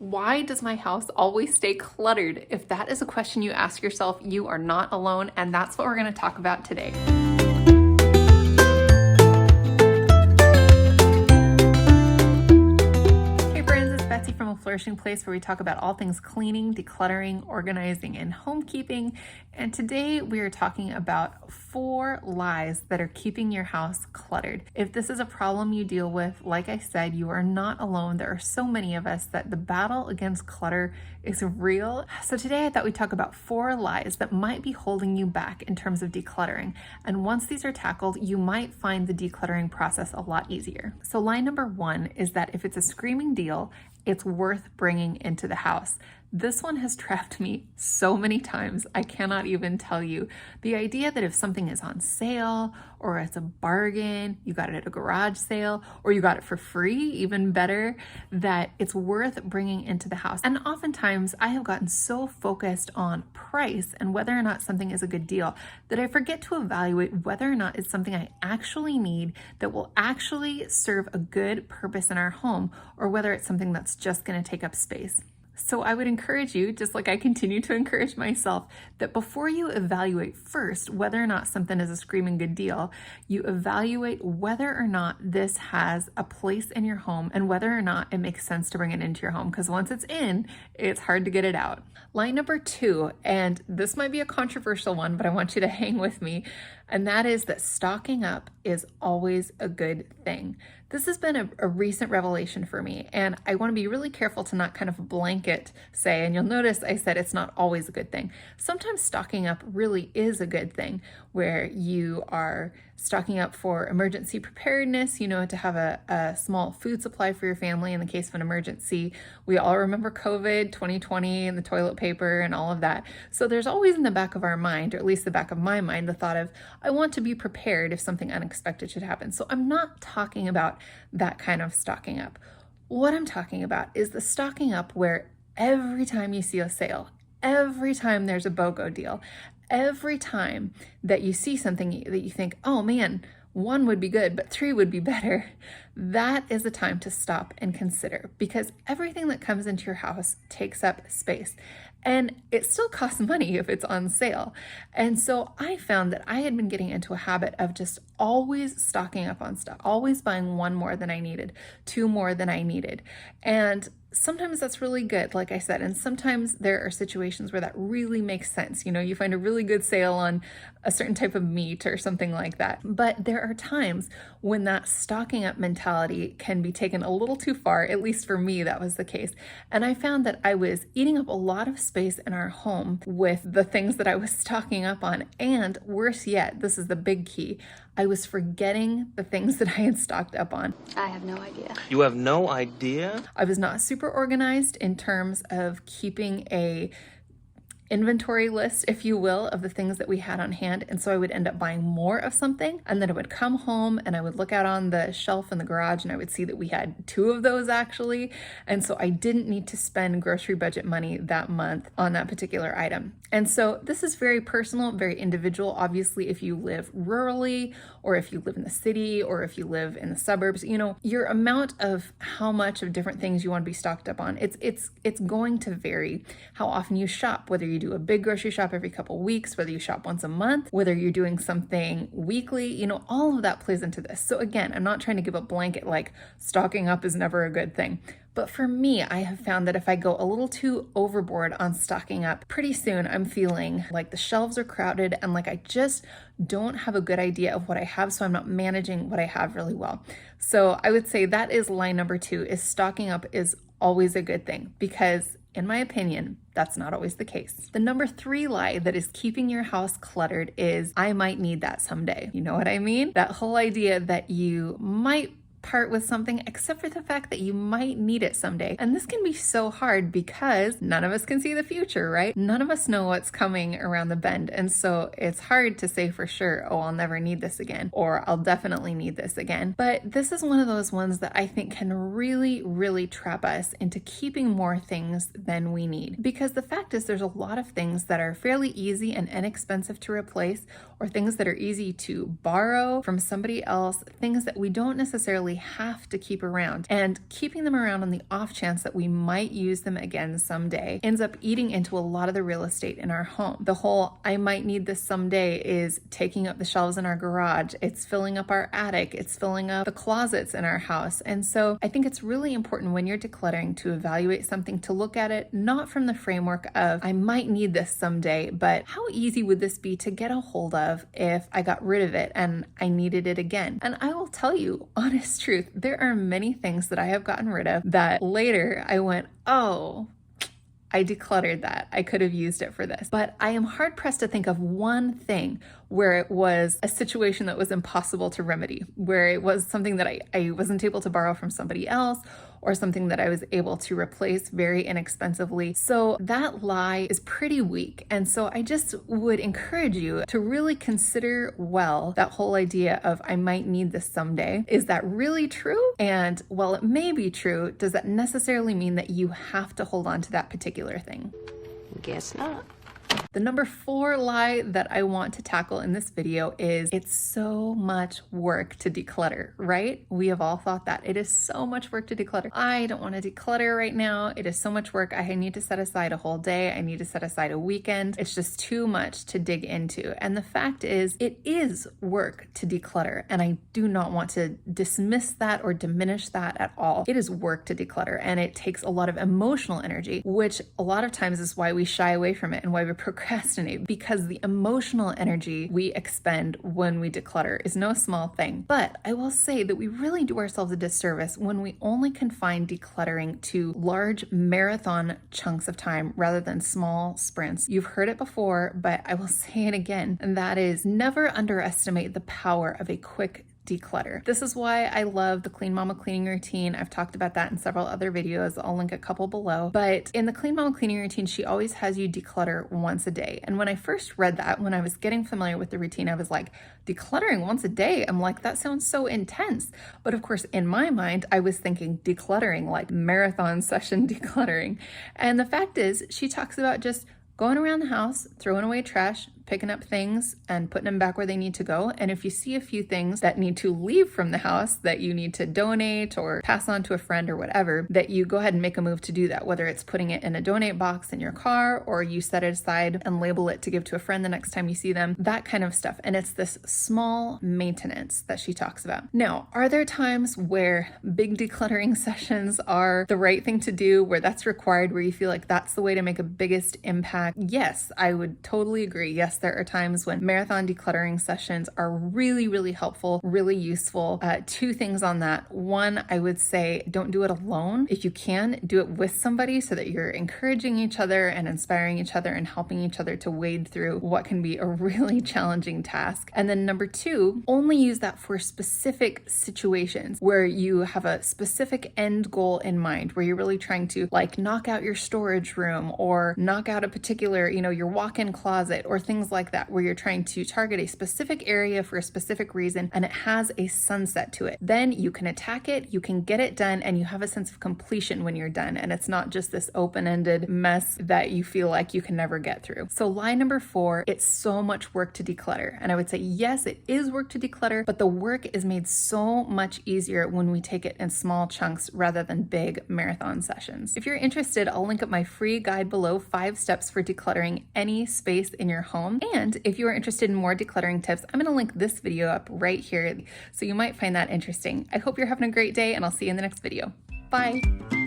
Why does my house always stay cluttered? If that is a question you ask yourself, you are not alone, and that's what we're going to talk about today. Hey friends, it's Betsy from A Flourishing Place, where we talk about all things cleaning, decluttering, organizing, and homekeeping. And today we are talking about 4 lies that are keeping your house cluttered. If this is a problem you deal with, like I said, you are not alone. There are so many of us that the battle against clutter is real. So today I thought we'd talk about 4 lies that might be holding you back in terms of decluttering. And once these are tackled, you might find the decluttering process a lot easier. So lie number 1 is that if it's a screaming deal, it's worth bringing into the house. This one has trapped me so many times, I cannot even tell you. The idea that if something is on sale or it's a bargain, you got it at a garage sale, or you got it for free, even better, that it's worth bringing into the house. And oftentimes I have gotten so focused on price and whether or not something is a good deal that I forget to evaluate whether or not it's something I actually need that will actually serve a good purpose in our home, or whether it's something that's just going to take up space. So I would encourage you, just like I continue to encourage myself, that before you evaluate first whether or not something is a screaming good deal, you evaluate whether or not this has a place in your home and whether or not it makes sense to bring it into your home. Because once it's in, it's hard to get it out. Line number 2, and this might be a controversial one, but I want you to hang with me, and that is that stocking up is always a good thing. This has been a recent revelation for me, and I want to be really careful to not kind of blanket say, and you'll notice I said it's not always a good thing. Sometimes stocking up really is a good thing, where you are stocking up for emergency preparedness, to have a small food supply for your family in the case of an emergency. We all remember COVID 2020 and the toilet paper and all of that. So there's always in the back of our mind, or at least the back of my mind, the thought of, I want to be prepared if something unexpected should happen. So I'm not talking about that kind of stocking up. What I'm talking about is the stocking up where every time you see a sale, every time there's a BOGO deal, every time that you see something that you think, oh man, 1 would be good, but 3 would be better, that is the time to stop and consider, because everything that comes into your house takes up space. And it still costs money if it's on sale. And so I found that I had been getting into a habit of just always stocking up on stuff, always buying 1 more than I needed, 2 more than I needed. And sometimes that's really good, like I said, and sometimes there are situations where that really makes sense. You find a really good sale on a certain type of meat or something like that. But there are times when that stocking up mentality can be taken a little too far. At least for me, that was the case. And I found that I was eating up a lot of space in our home with the things that I was stocking up on. And worse yet, this is the big key, I was forgetting the things that I had stocked up on. I have no idea. You have no idea? I was not super organized in terms of keeping a inventory list, if you will, of the things that we had on hand. And so I would end up buying more of something, and then I would come home and I would look out on the shelf in the garage and I would see that we had 2 of those actually. And so I didn't need to spend grocery budget money that month on that particular item. And so this is very personal, very individual. Obviously, if you live rurally, or if you live in the city, or if you live in the suburbs, your amount of how much of different things you want to be stocked up on, it's going to vary. How often you shop, whether you do a big grocery shop every couple weeks, whether you shop once a month, whether you're doing something weekly, all of that plays into this. So again, I'm not trying to give a blanket like stocking up is never a good thing. But for me, I have found that if I go a little too overboard on stocking up, pretty soon I'm feeling like the shelves are crowded and like I just don't have a good idea of what I have, so I'm not managing what I have really well. So I would say that is line number 2, is stocking up is always a good thing, because in my opinion, that's not always the case. The number 3 lie that is keeping your house cluttered is, I might need that someday. You know what I mean? That whole idea that you might part with something, except for the fact that you might need it someday. And this can be so hard because none of us can see the future, right? None of us know what's coming around the bend. And so it's hard to say for sure, oh, I'll never need this again, or I'll definitely need this again. But this is one of those ones that I think can really, really trap us into keeping more things than we need. Because the fact is, there's a lot of things that are fairly easy and inexpensive to replace, or things that are easy to borrow from somebody else, things that we don't necessarily necessarily have to keep around. And keeping them around on the off chance that we might use them again someday ends up eating into a lot of the real estate in our home. The whole "I might need this someday" is taking up the shelves in our garage. It's filling up our attic. It's filling up the closets in our house. And so I think it's really important when you're decluttering to evaluate something, to look at it not from the framework of "I might need this someday," but how easy would this be to get a hold of if I got rid of it and I needed it again? And I will tell you, honest truth, there are many things that I have gotten rid of that later I went, "Oh, I decluttered that. I could have used it for this." But I am hard pressed to think of one thing where it was a situation that was impossible to remedy, where it was something that I wasn't able to borrow from somebody else, or something that I was able to replace very inexpensively. So that lie is pretty weak. And so I just would encourage you to really consider well that whole idea of "I might need this someday." Is that really true? And while it may be true, does that necessarily mean that you have to hold on to that particular thing? Guess not. The number 4 lie that I want to tackle in this video is it's so much work to declutter, right? We have all thought that. It is so much work to declutter. I don't want to declutter right now. It is so much work. I need to set aside a whole day. I need to set aside a weekend. It's just too much to dig into. And the fact is, it is work to declutter. And I do not want to dismiss that or diminish that at all. It is work to declutter, and it takes a lot of emotional energy, which a lot of times is why we shy away from it and why we procrastinate, because the emotional energy we expend when we declutter is no small thing. But I will say that we really do ourselves a disservice when we only confine decluttering to large marathon chunks of time rather than small sprints. You've heard it before, but I will say it again, and that is never underestimate the power of a quick declutter. This is why I love the Clean Mama cleaning routine. I've talked about that in several other videos. I'll link a couple below. But in the Clean Mama cleaning routine, she always has you declutter once a day. And when I first read that, when I was getting familiar with the routine, I was like, decluttering once a day? I'm like, that sounds so intense. But of course, in my mind, I was thinking decluttering, like marathon session decluttering. And the fact is, she talks about just going around the house, throwing away trash, picking up things and putting them back where they need to go. And if you see a few things that need to leave from the house that you need to donate or pass on to a friend or whatever, that you go ahead and make a move to do that, whether it's putting it in a donate box in your car or you set it aside and label it to give to a friend the next time you see them, that kind of stuff. And it's this small maintenance that she talks about. Now, are there times where big decluttering sessions are the right thing to do, where that's required, where you feel like that's the way to make a biggest impact? Yes, I would totally agree. Yes, there are times when marathon decluttering sessions are really, really helpful, really useful. 2 things on that. One, I would say don't do it alone. If you can, do it with somebody so that you're encouraging each other and inspiring each other and helping each other to wade through what can be a really challenging task. And then number 2, only use that for specific situations where you have a specific end goal in mind, where you're really trying to like knock out your storage room or knock out a particular, your walk-in closet or things like that, where you're trying to target a specific area for a specific reason and it has a sunset to it. Then you can attack it, you can get it done, and you have a sense of completion when you're done. And it's not just this open-ended mess that you feel like you can never get through. So lie number 4, it's so much work to declutter. And I would say, yes, it is work to declutter, but the work is made so much easier when we take it in small chunks rather than big marathon sessions. If you're interested, I'll link up my free guide below, 5 steps for decluttering any space in your home. And if you are interested in more decluttering tips, I'm going to link this video up right here, so you might find that interesting. I hope you're having a great day, and I'll see you in the next video. Bye.